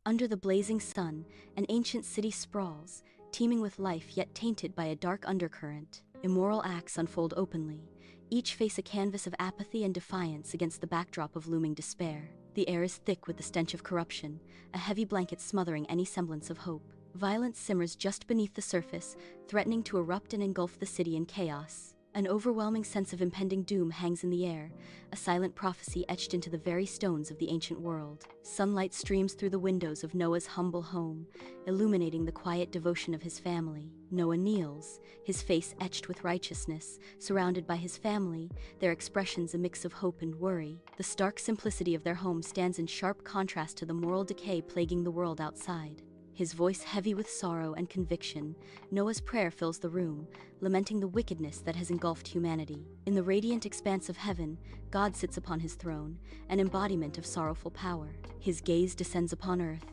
Under the blazing sun, an ancient city sprawls, teeming with life yet tainted by a dark undercurrent. Immoral acts unfold openly, each face a canvas of apathy and defiance against the backdrop of looming despair. The air is thick with the stench of corruption, a heavy blanket smothering any semblance of hope. Violence simmers just beneath the surface, threatening to erupt and engulf the city in chaos. An overwhelming sense of impending doom hangs in the air, a silent prophecy etched into the very stones of the ancient world. Sunlight streams through the windows of Noah's humble home, illuminating the quiet devotion of his family. Noah kneels, his face etched with righteousness, surrounded by his family, their expressions a mix of hope and worry. The stark simplicity of their home stands in sharp contrast to the moral decay plaguing the world outside. His voice heavy with sorrow and conviction, Noah's prayer fills the room, lamenting the wickedness that has engulfed humanity. In the radiant expanse of heaven, God sits upon his throne, an embodiment of sorrowful power. His gaze descends upon earth,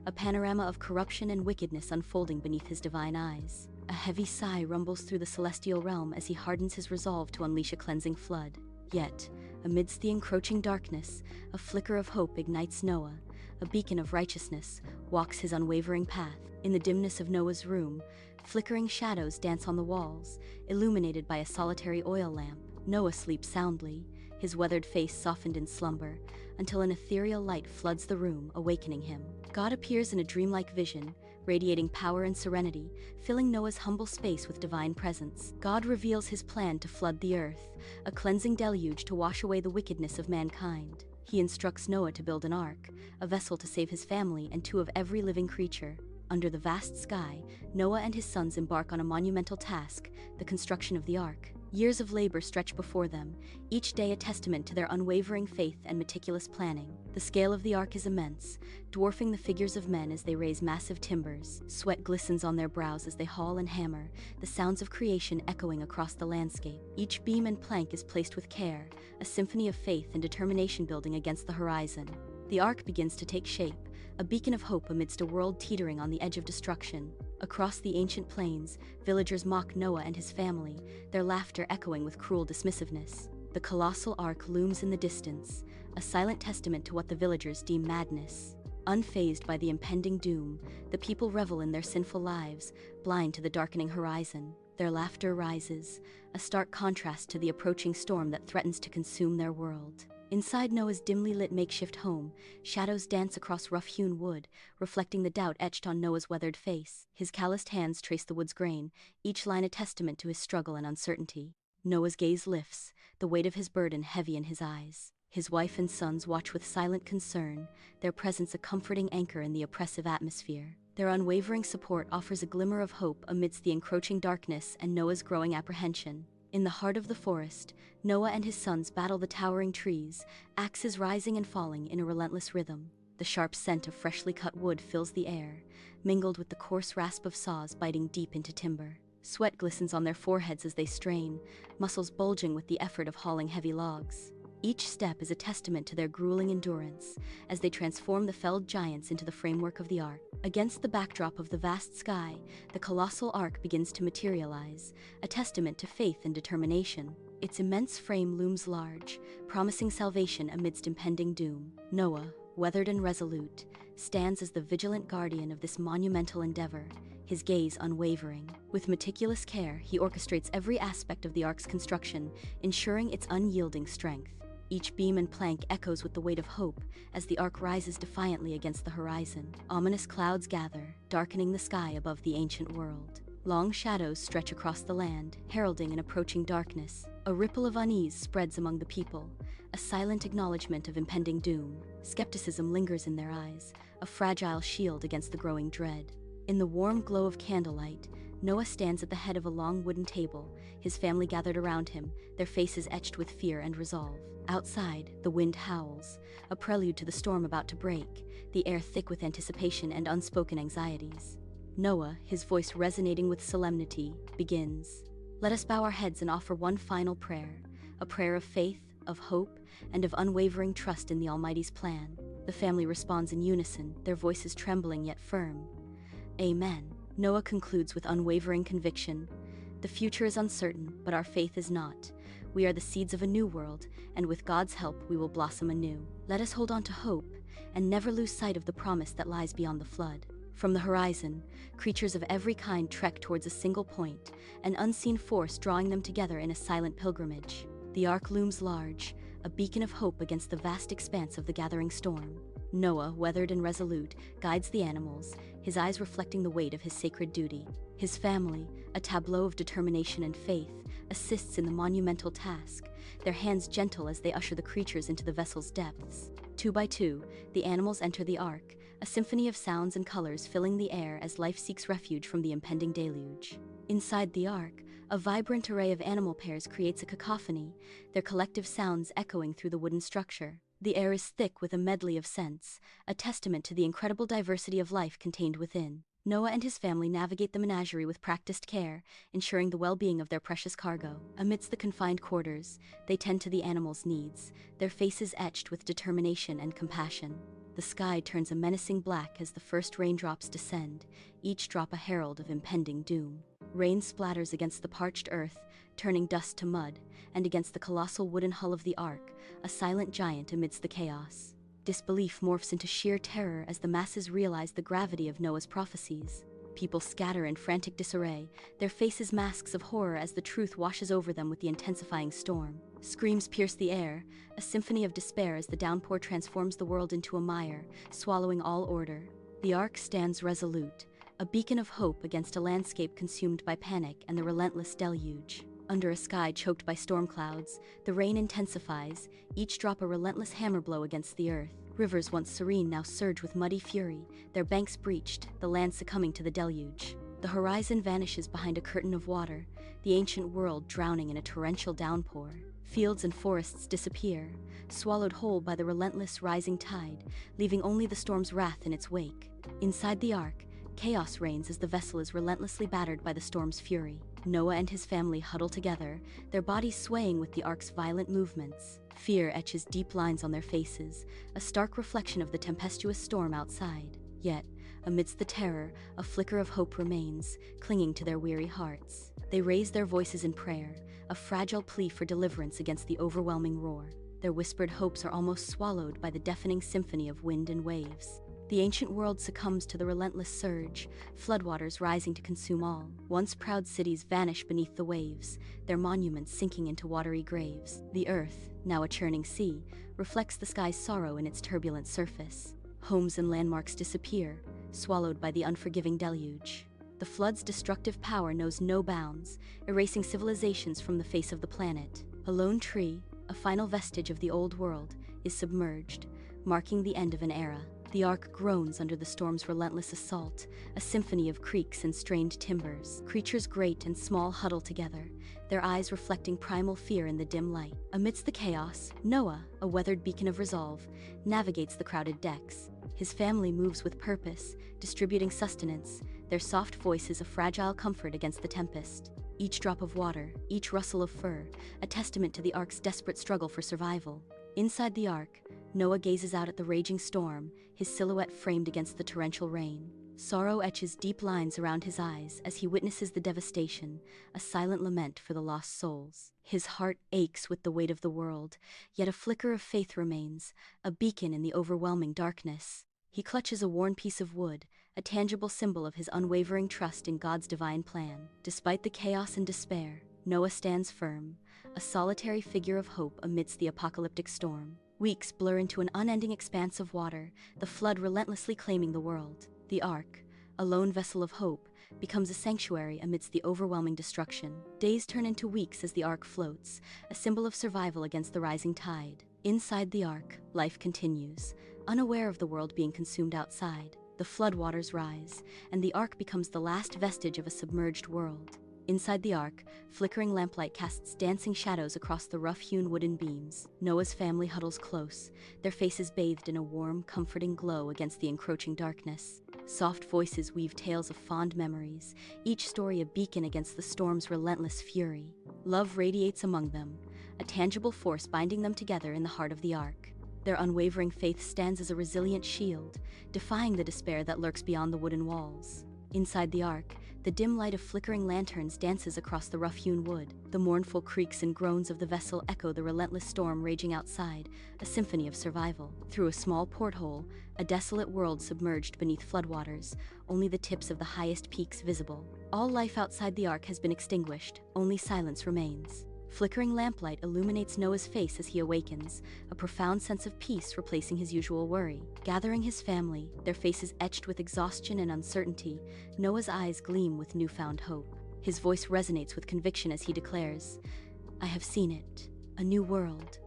a panorama of corruption and wickedness unfolding beneath his divine eyes. A heavy sigh rumbles through the celestial realm as he hardens his resolve to unleash a cleansing flood. Yet, amidst the encroaching darkness, a flicker of hope ignites Noah. A beacon of righteousness walks his unwavering path. In the dimness of Noah's room, flickering shadows dance on the walls, illuminated by a solitary oil lamp. Noah sleeps soundly, his weathered face softened in slumber, until an ethereal light floods the room, awakening him. God appears in a dreamlike vision, radiating power and serenity, filling Noah's humble space with divine presence. God reveals his plan to flood the earth, a cleansing deluge to wash away the wickedness of mankind. He instructs Noah to build an ark, a vessel to save his family and two of every living creature. Under the vast sky, Noah and his sons embark on a monumental task, the construction of the ark. Years of labor stretch before them, each day a testament to their unwavering faith and meticulous planning. The scale of the ark is immense, dwarfing the figures of men as they raise massive timbers. Sweat glistens on their brows as they haul and hammer, the sounds of creation echoing across the landscape. Each beam and plank is placed with care, a symphony of faith and determination building against the horizon. The ark begins to take shape, a beacon of hope amidst a world teetering on the edge of destruction. Across the ancient plains, villagers mock Noah and his family, their laughter echoing with cruel dismissiveness. The colossal ark looms in the distance, a silent testament to what the villagers deem madness. Unfazed by the impending doom, the people revel in their sinful lives, blind to the darkening horizon. Their laughter rises, a stark contrast to the approaching storm that threatens to consume their world. Inside Noah's dimly lit makeshift home, shadows dance across rough-hewn wood, reflecting the doubt etched on Noah's weathered face. His calloused hands trace the wood's grain, each line a testament to his struggle and uncertainty. Noah's gaze lifts, the weight of his burden heavy in his eyes. His wife and sons watch with silent concern, their presence a comforting anchor in the oppressive atmosphere. Their unwavering support offers a glimmer of hope amidst the encroaching darkness and Noah's growing apprehension. In the heart of the forest, Noah and his sons battle the towering trees, axes rising and falling in a relentless rhythm. The sharp scent of freshly cut wood fills the air, mingled with the coarse rasp of saws biting deep into timber. Sweat glistens on their foreheads as they strain, muscles bulging with the effort of hauling heavy logs. Each step is a testament to their grueling endurance, as they transform the felled giants into the framework of the ark. Against the backdrop of the vast sky, the colossal ark begins to materialize, a testament to faith and determination. Its immense frame looms large, promising salvation amidst impending doom. Noah, weathered and resolute, stands as the vigilant guardian of this monumental endeavor, his gaze unwavering. With meticulous care, he orchestrates every aspect of the ark's construction, ensuring its unyielding strength. Each beam and plank echoes with the weight of hope as the ark rises defiantly against the horizon. Ominous clouds gather, darkening the sky above the ancient world. Long shadows stretch across the land, heralding an approaching darkness. A ripple of unease spreads among the people, a silent acknowledgement of impending doom. Skepticism lingers in their eyes, a fragile shield against the growing dread. In the warm glow of candlelight, Noah stands at the head of a long wooden table, his family gathered around him, their faces etched with fear and resolve. Outside, the wind howls, a prelude to the storm about to break, the air thick with anticipation and unspoken anxieties. Noah, his voice resonating with solemnity, begins. Let us bow our heads and offer one final prayer, a prayer of faith, of hope, and of unwavering trust in the Almighty's plan. The family responds in unison, their voices trembling yet firm. Amen. Noah concludes with unwavering conviction. The future is uncertain, but our faith is not. We are the seeds of a new world, and with God's help we will blossom anew. Let us hold on to hope, and never lose sight of the promise that lies beyond the flood. From the horizon, creatures of every kind trek towards a single point, an unseen force drawing them together in a silent pilgrimage. The Ark looms large, a beacon of hope against the vast expanse of the gathering storm. Noah, weathered and resolute, guides the animals, his eyes reflecting the weight of his sacred duty. His family, a tableau of determination and faith, assists in the monumental task, their hands gentle as they usher the creatures into the vessel's depths. Two by two, the animals enter the Ark, a symphony of sounds and colors filling the air as life seeks refuge from the impending deluge. Inside the Ark, a vibrant array of animal pairs creates a cacophony, their collective sounds echoing through the wooden structure. The air is thick with a medley of scents, a testament to the incredible diversity of life contained within. Noah and his family navigate the menagerie with practiced care, ensuring the well-being of their precious cargo. Amidst the confined quarters, they tend to the animals' needs, their faces etched with determination and compassion. The sky turns a menacing black as the first raindrops descend, each drop a herald of impending doom. Rain splatters against the parched earth, turning dust to mud, and against the colossal wooden hull of the Ark, a silent giant amidst the chaos. Disbelief morphs into sheer terror as the masses realize the gravity of Noah's prophecies. People scatter in frantic disarray, their faces masks of horror as the truth washes over them with the intensifying storm. Screams pierce the air, a symphony of despair as the downpour transforms the world into a mire, swallowing all order. The Ark stands resolute, a beacon of hope against a landscape consumed by panic and the relentless deluge. Under a sky choked by storm clouds, the rain intensifies, each drop a relentless hammer blow against the earth. Rivers once serene now surge with muddy fury, their banks breached, the land succumbing to the deluge. The horizon vanishes behind a curtain of water, the ancient world drowning in a torrential downpour. Fields and forests disappear, swallowed whole by the relentless rising tide, leaving only the storm's wrath in its wake. Inside the Ark, chaos reigns as the vessel is relentlessly battered by the storm's fury. Noah and his family huddle together, their bodies swaying with the Ark's violent movements. Fear etches deep lines on their faces, a stark reflection of the tempestuous storm outside. Yet, amidst the terror, a flicker of hope remains, clinging to their weary hearts. They raise their voices in prayer, a fragile plea for deliverance against the overwhelming roar. Their whispered hopes are almost swallowed by the deafening symphony of wind and waves. The ancient world succumbs to the relentless surge, floodwaters rising to consume all. Once proud cities vanish beneath the waves, their monuments sinking into watery graves. The earth, now a churning sea, reflects the sky's sorrow in its turbulent surface. Homes and landmarks disappear, swallowed by the unforgiving deluge. The flood's destructive power knows no bounds, erasing civilizations from the face of the planet. A lone tree, a final vestige of the old world, is submerged, marking the end of an era. The Ark groans under the storm's relentless assault, a symphony of creaks and strained timbers. Creatures great and small huddle together, their eyes reflecting primal fear in the dim light. Amidst the chaos, Noah, a weathered beacon of resolve, navigates the crowded decks. His family moves with purpose, distributing sustenance, their soft voices a fragile comfort against the tempest. Each drop of water, each rustle of fur, a testament to the Ark's desperate struggle for survival. Inside the Ark, Noah gazes out at the raging storm, his silhouette framed against the torrential rain. Sorrow etches deep lines around his eyes as he witnesses the devastation, a silent lament for the lost souls. His heart aches with the weight of the world, yet a flicker of faith remains, a beacon in the overwhelming darkness. He clutches a worn piece of wood, a tangible symbol of his unwavering trust in God's divine plan. Despite the chaos and despair, Noah stands firm, a solitary figure of hope amidst the apocalyptic storm. Weeks blur into an unending expanse of water, the flood relentlessly claiming the world. The Ark, a lone vessel of hope, becomes a sanctuary amidst the overwhelming destruction. Days turn into weeks as the Ark floats, a symbol of survival against the rising tide. Inside the Ark, life continues, unaware of the world being consumed outside. The floodwaters rise, and the Ark becomes the last vestige of a submerged world. Inside the Ark, flickering lamplight casts dancing shadows across the rough-hewn wooden beams. Noah's family huddles close, their faces bathed in a warm, comforting glow against the encroaching darkness. Soft voices weave tales of fond memories, each story a beacon against the storm's relentless fury. Love radiates among them, a tangible force binding them together in the heart of the Ark. Their unwavering faith stands as a resilient shield, defying the despair that lurks beyond the wooden walls. Inside the ark, the dim light of flickering lanterns dances across the rough-hewn wood. The mournful creaks and groans of the vessel echo the relentless storm raging outside, a symphony of survival. Through a small porthole, a desolate world submerged beneath floodwaters, only the tips of the highest peaks visible. All life outside the ark has been extinguished, only silence remains. Flickering lamplight illuminates Noah's face as he awakens, a profound sense of peace replacing his usual worry. Gathering his family, their faces etched with exhaustion and uncertainty, Noah's eyes gleam with newfound hope. His voice resonates with conviction as he declares, "I have seen it, a new world,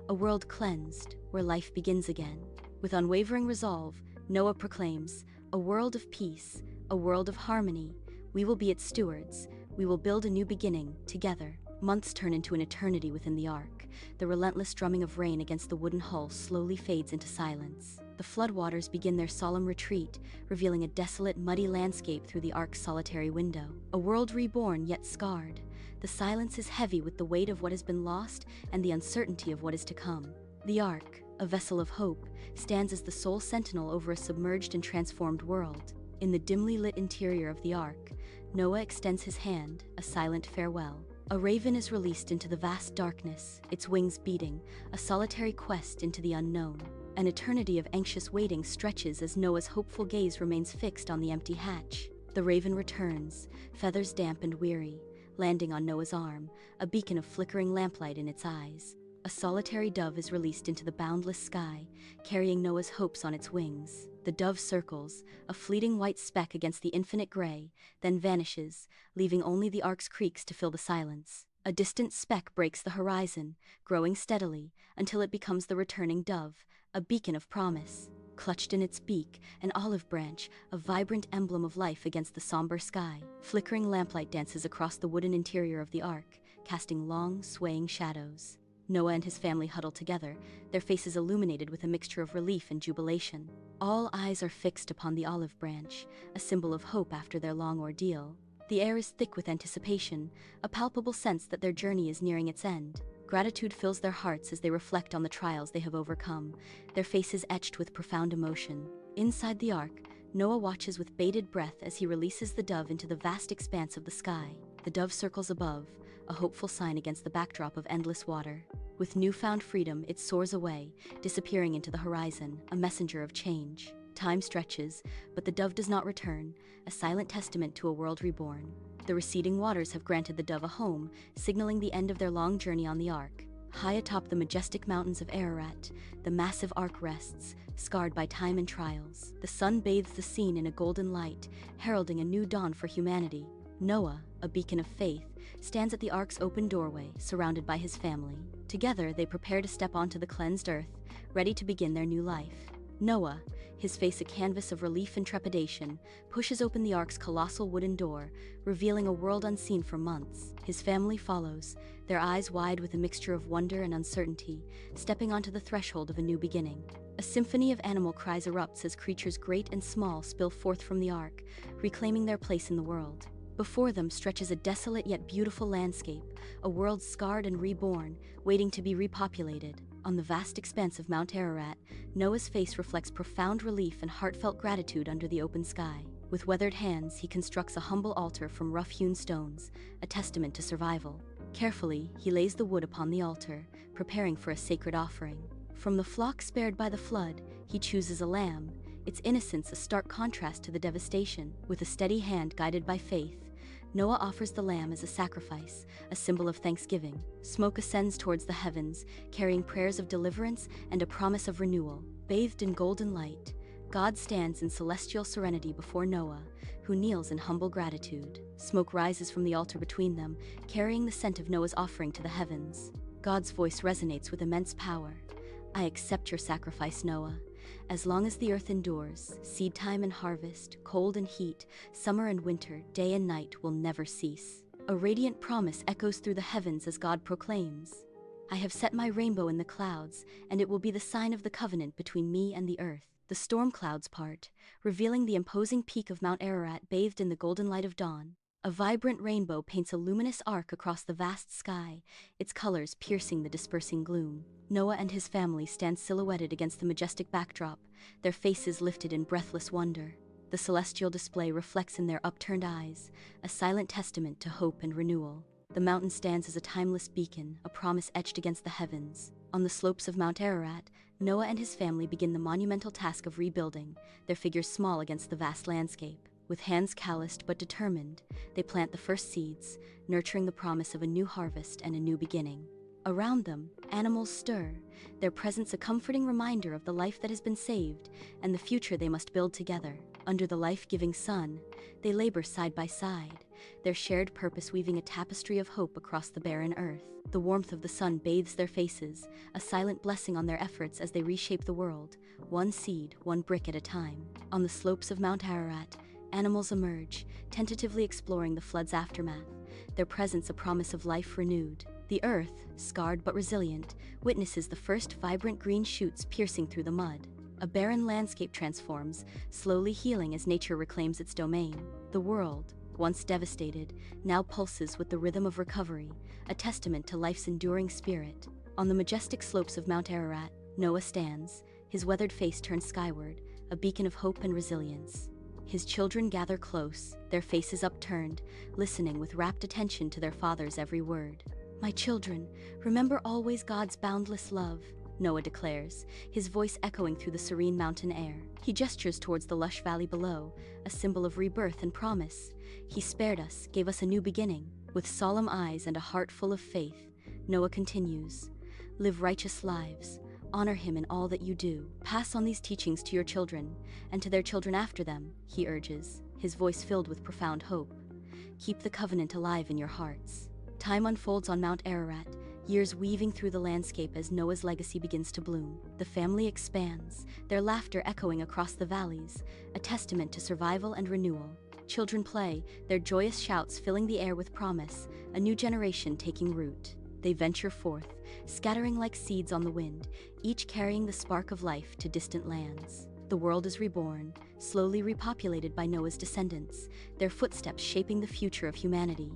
a world cleansed, where life begins again." With unwavering resolve, Noah proclaims, "A world of peace, a world of harmony. We will be its stewards. We will build a new beginning, together." Months turn into an eternity within the ark. The relentless drumming of rain against the wooden hull slowly fades into silence. The floodwaters begin their solemn retreat, revealing a desolate, muddy landscape through the ark's solitary window. A world reborn yet scarred. The silence is heavy with the weight of what has been lost and the uncertainty of what is to come. The ark, a vessel of hope, stands as the sole sentinel over a submerged and transformed world. In the dimly lit interior of the ark, Noah extends his hand, a silent farewell. A raven is released into the vast darkness, its wings beating, a solitary quest into the unknown. An eternity of anxious waiting stretches as Noah's hopeful gaze remains fixed on the empty hatch. The raven returns, feathers damp and weary, landing on Noah's arm, a beacon of flickering lamplight in its eyes. A solitary dove is released into the boundless sky, carrying Noah's hopes on its wings. The dove circles, a fleeting white speck against the infinite gray, then vanishes, leaving only the ark's creaks to fill the silence. A distant speck breaks the horizon, growing steadily, until it becomes the returning dove, a beacon of promise. Clutched in its beak, an olive branch, a vibrant emblem of life against the somber sky. Flickering lamplight dances across the wooden interior of the ark, casting long, swaying shadows. Noah and his family huddle together, their faces illuminated with a mixture of relief and jubilation. All eyes are fixed upon the olive branch, a symbol of hope after their long ordeal. The air is thick with anticipation, a palpable sense that their journey is nearing its end. Gratitude fills their hearts as they reflect on the trials they have overcome, their faces etched with profound emotion. Inside the ark, Noah watches with bated breath as he releases the dove into the vast expanse of the sky. The dove circles above, a hopeful sign against the backdrop of endless water. With newfound freedom, it soars away, disappearing into the horizon, a messenger of change. Time stretches, but the dove does not return, a silent testament to a world reborn. The receding waters have granted the dove a home, signaling the end of their long journey on the ark. High atop the majestic mountains of Ararat, the massive ark rests, scarred by time and trials. The sun bathes the scene in a golden light, heralding a new dawn for humanity. Noah, a beacon of faith, stands at the ark's open doorway, surrounded by his family. Together, they prepare to step onto the cleansed earth, ready to begin their new life. Noah, his face a canvas of relief and trepidation, pushes open the ark's colossal wooden door, revealing a world unseen for months. His family follows, their eyes wide with a mixture of wonder and uncertainty, stepping onto the threshold of a new beginning. A symphony of animal cries erupts as creatures great and small spill forth from the ark, reclaiming their place in the world. Before them stretches a desolate yet beautiful landscape, a world scarred and reborn, waiting to be repopulated. On the vast expanse of Mount Ararat, Noah's face reflects profound relief and heartfelt gratitude under the open sky. With weathered hands, he constructs a humble altar from rough-hewn stones, a testament to survival. Carefully, he lays the wood upon the altar, preparing for a sacred offering. From the flock spared by the flood, he chooses a lamb, its innocence a stark contrast to the devastation. With a steady hand guided by faith, Noah offers the lamb as a sacrifice, a symbol of thanksgiving. Smoke ascends towards the heavens, carrying prayers of deliverance and a promise of renewal. Bathed in golden light, God stands in celestial serenity before Noah, who kneels in humble gratitude. Smoke rises from the altar between them, carrying the scent of Noah's offering to the heavens. God's voice resonates with immense power. "I accept your sacrifice, Noah. As long as the earth endures, seed time and harvest, cold and heat, summer and winter, day and night will never cease." A radiant promise echoes through the heavens as God proclaims, "I have set my rainbow in the clouds, and it will be the sign of the covenant between me and the earth." The storm clouds part, revealing the imposing peak of Mount Ararat bathed in the golden light of dawn. A vibrant rainbow paints a luminous arc across the vast sky, its colors piercing the dispersing gloom. Noah and his family stand silhouetted against the majestic backdrop, their faces lifted in breathless wonder. The celestial display reflects in their upturned eyes, a silent testament to hope and renewal. The mountain stands as a timeless beacon, a promise etched against the heavens. On the slopes of Mount Ararat, Noah and his family begin the monumental task of rebuilding, their figures small against the vast landscape. With hands calloused but determined, they plant the first seeds, nurturing the promise of a new harvest and a new beginning. Around them, animals stir, their presence a comforting reminder of the life that has been saved and the future they must build together. Under the life-giving sun, they labor side by side, their shared purpose weaving a tapestry of hope across the barren earth. The warmth of the sun bathes their faces, a silent blessing on their efforts as they reshape the world, one seed, one brick at a time. On the slopes of Mount Ararat, animals emerge, tentatively exploring the flood's aftermath, their presence a promise of life renewed. The earth, scarred but resilient, witnesses the first vibrant green shoots piercing through the mud. A barren landscape transforms, slowly healing as nature reclaims its domain. The world, once devastated, now pulses with the rhythm of recovery, a testament to life's enduring spirit. On the majestic slopes of Mount Ararat, Noah stands, his weathered face turned skyward, a beacon of hope and resilience. His children gather close, their faces upturned, listening with rapt attention to their father's every word. "My children, remember always God's boundless love," Noah declares, his voice echoing through the serene mountain air. He gestures towards the lush valley below, a symbol of rebirth and promise. He spared us, gave us a new beginning. With solemn eyes and a heart full of faith, Noah continues, "Live righteous lives, honor him in all that you do. Pass on these teachings to your children, and to their children after them," he urges, his voice filled with profound hope. "Keep the covenant alive in your hearts." Time unfolds on Mount Ararat, years weaving through the landscape as Noah's legacy begins to bloom. The family expands, their laughter echoing across the valleys, a testament to survival and renewal. Children play, their joyous shouts filling the air with promise, a new generation taking root. They venture forth, scattering like seeds on the wind, each carrying the spark of life to distant lands. The world is reborn, slowly repopulated by Noah's descendants, their footsteps shaping the future of humanity.